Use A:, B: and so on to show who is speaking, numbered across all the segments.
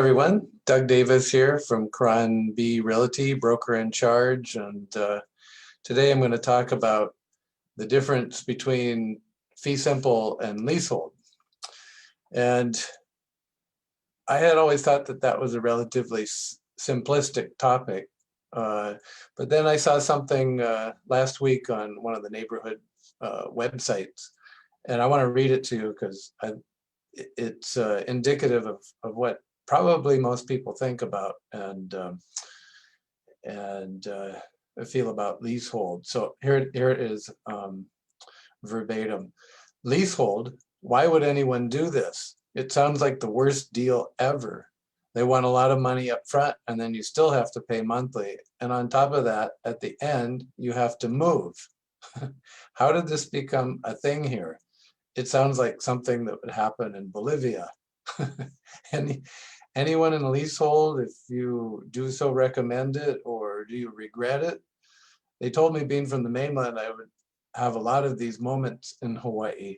A: everyone. Doug Davis here from Caron Realty, broker in charge. And today I'm going to talk about the difference between fee simple and leasehold. And I had always thought that that was a relatively simplistic topic. But then I saw something last week on one of the neighborhood websites. And I want to read it to you because it's indicative of what probably most people think about and feel about leasehold. So here it is, verbatim. Leasehold, why would anyone do this? It sounds like the worst deal ever. They want a lot of money up front and then you still have to pay monthly. And on top of that, at the end, you have to move. How did this become a thing here? It sounds like something that would happen in Bolivia. Anyone in a leasehold, if you do so, recommend it, or do you regret it? They told me, being from the mainland, I would have a lot of these moments in Hawaii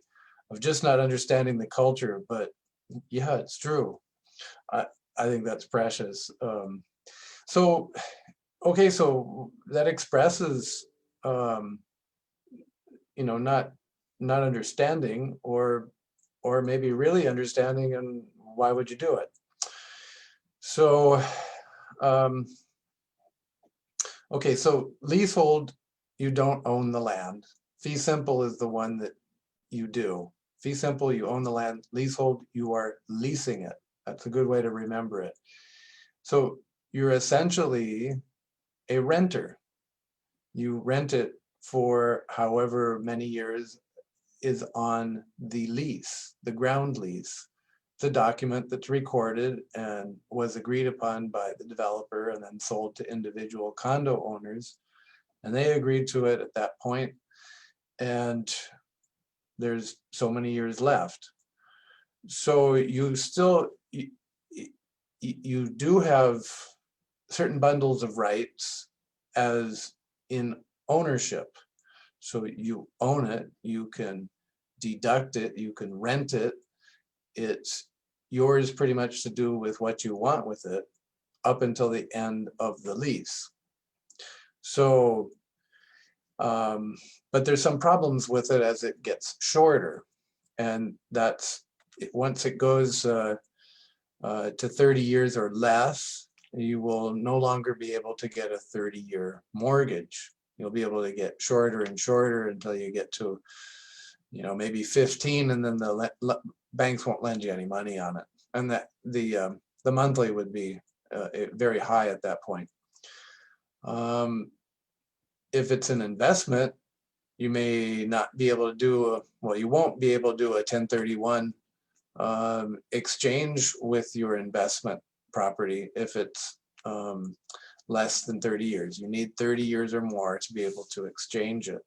A: of just not understanding the culture, but yeah, it's true. I think that's precious. So that expresses, not understanding, or maybe really understanding, and why would you do it? So, so leasehold, you don't own the land. Fee simple is the one that you do. Fee simple, you own the land. Leasehold, you are leasing it. That's a good way to remember it. So you're essentially a renter. You rent it for however many years is on the lease, the ground lease. The document that's recorded and was agreed upon by the developer and then sold to individual condo owners, and they agreed to it at that point, and there's so many years left. So you do have certain bundles of rights as in ownership. So you own it, you can deduct it, you can rent it. It's yours pretty much to do with what you want with it up until the end of the lease. So, but there's some problems with it as it gets shorter. And that's, once it goes to 30 years or less, you will no longer be able to get a 30-year mortgage. You'll be able to get shorter and shorter until you get to, maybe 15, and then the banks won't lend you any money on it, and that the monthly would be very high at that point. If it's an investment, you may not be able to do you won't be able to do a 1031 exchange with your investment property if it's less than 30 years. You need 30 years or more to be able to exchange it.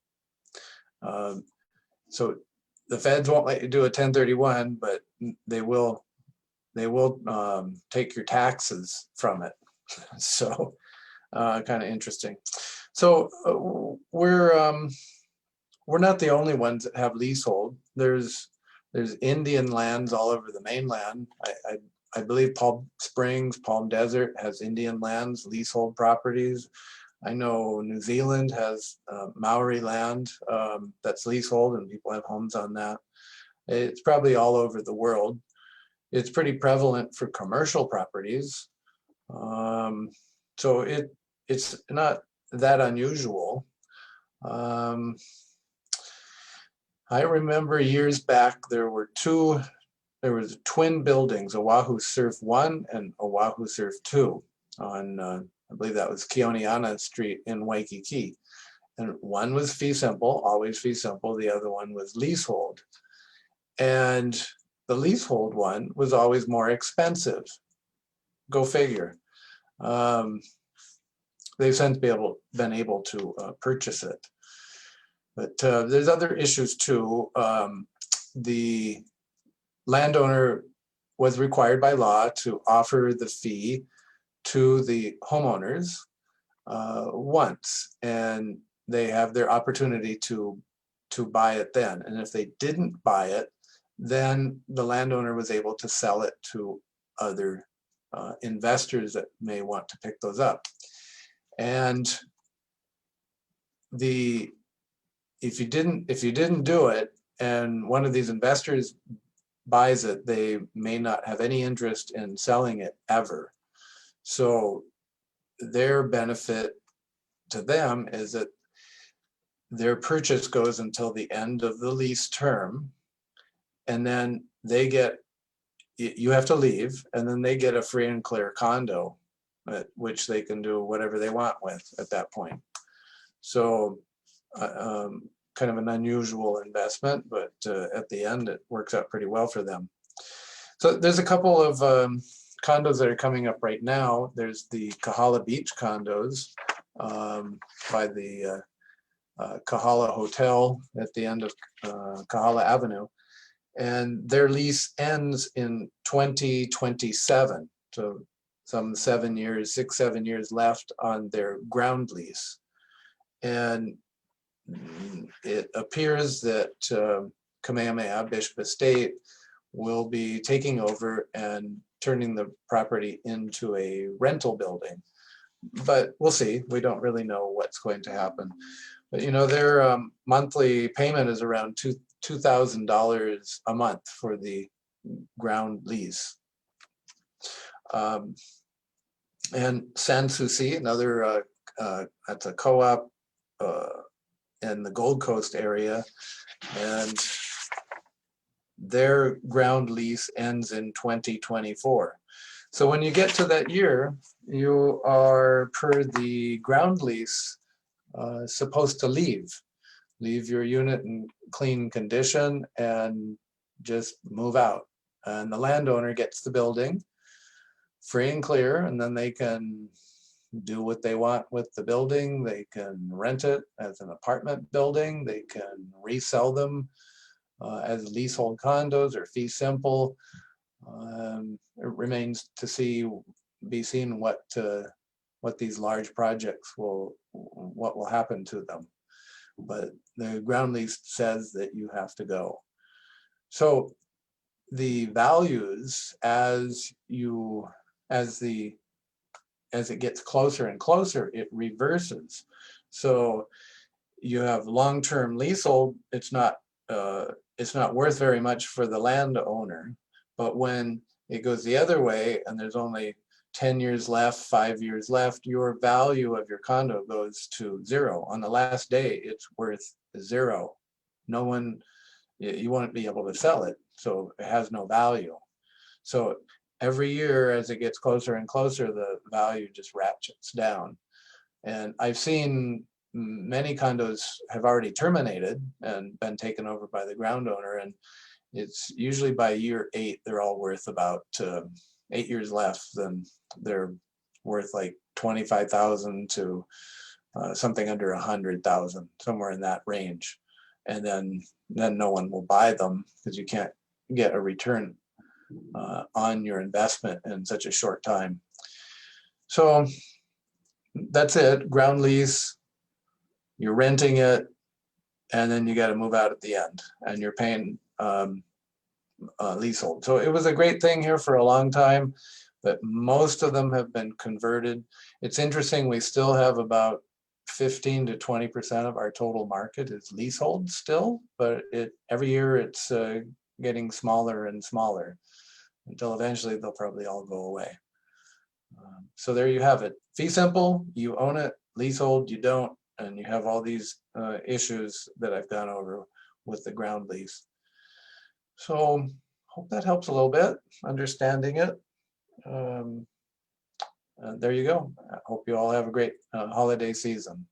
A: So the feds won't let you do a 1031, but they will take your taxes from it. So kind of interesting. So we're not the only ones that have leasehold. There's Indian lands all over the mainland. I believe Palm Springs, Palm Desert has Indian lands, leasehold properties. I know New Zealand has Maori land that's leasehold, and people have homes on that. It's probably all over the world. It's pretty prevalent for commercial properties. So it's not that unusual. I remember years back there was twin buildings, Oahu Surf 1 and Oahu Surf 2 on I believe that was Keoneana Street in Waikiki. And one was fee simple, always fee simple. The other one was leasehold. And the leasehold one was always more expensive. Go figure. They've since been able to purchase it. But there's other issues too. The landowner was required by law to offer the fee to the homeowners once, and they have their opportunity to buy it then. And if they didn't buy it, then the landowner was able to sell it to other investors that may want to pick those up. And if you didn't do it, and one of these investors buys it, they may not have any interest in selling it ever. So their benefit to them is that their purchase goes until the end of the lease term, and then they get, you have to leave, and then they get a free and clear condo, which they can do whatever they want with at that point. So kind of an unusual investment, but at the end it works out pretty well for them. So there's a couple of condos that are coming up right now. There's the Kahala Beach condos by the Kahala Hotel at the end of Kahala Avenue, and their lease ends in 2027. So some 7 years, 6-7 years left on their ground lease. And it appears that Kamehameha, Bishop Estate, will be taking over and turning the property into a rental building. But we'll see. We don't really know what's going to happen. But you know, their monthly payment is around $2,000 a month for the ground lease. And Sans Souci, another that's a co-op in the Gold Coast area, and their ground lease ends in 2024. So when you get to that year, you are, per the ground lease, supposed to leave your unit in clean condition and just move out. And the landowner gets the building free and clear, and then they can do what they want with the building. They can rent it as an apartment building. They can resell them as leasehold condos or fee simple. It remains to be seen what these large projects what will happen to them. But the ground lease says that you have to go. So the values, as it gets closer and closer, it reverses. So you have long-term leasehold, it's not worth very much for the landowner. But when it goes the other way and there's only 10 years left, 5 years left, your value of your condo goes to zero. On the last day, it's worth zero. You won't be able to sell it, so it has no value. So every year, as it gets closer and closer, the value just ratchets down. And I've seen many condos have already terminated and been taken over by the ground owner, and it's usually by year 8 they're all worth about 8 years left, then they're worth like 25,000 to something under 100,000, somewhere in that range. And then no one will buy them because you can't get a return on your investment in such a short time. So that's it. Ground lease, you're renting it, and then you got to move out at the end, and you're paying leasehold. So it was a great thing here for a long time, but most of them have been converted. It's interesting, we still have about 15 to 20% of our total market is leasehold still, but every year it's getting smaller and smaller until eventually they'll probably all go away. So there you have it. Fee simple, you own it. Leasehold, you don't, and you have all these issues that I've gone over with the ground lease. So hope that helps a little bit, understanding it. There you go. I hope you all have a great holiday season.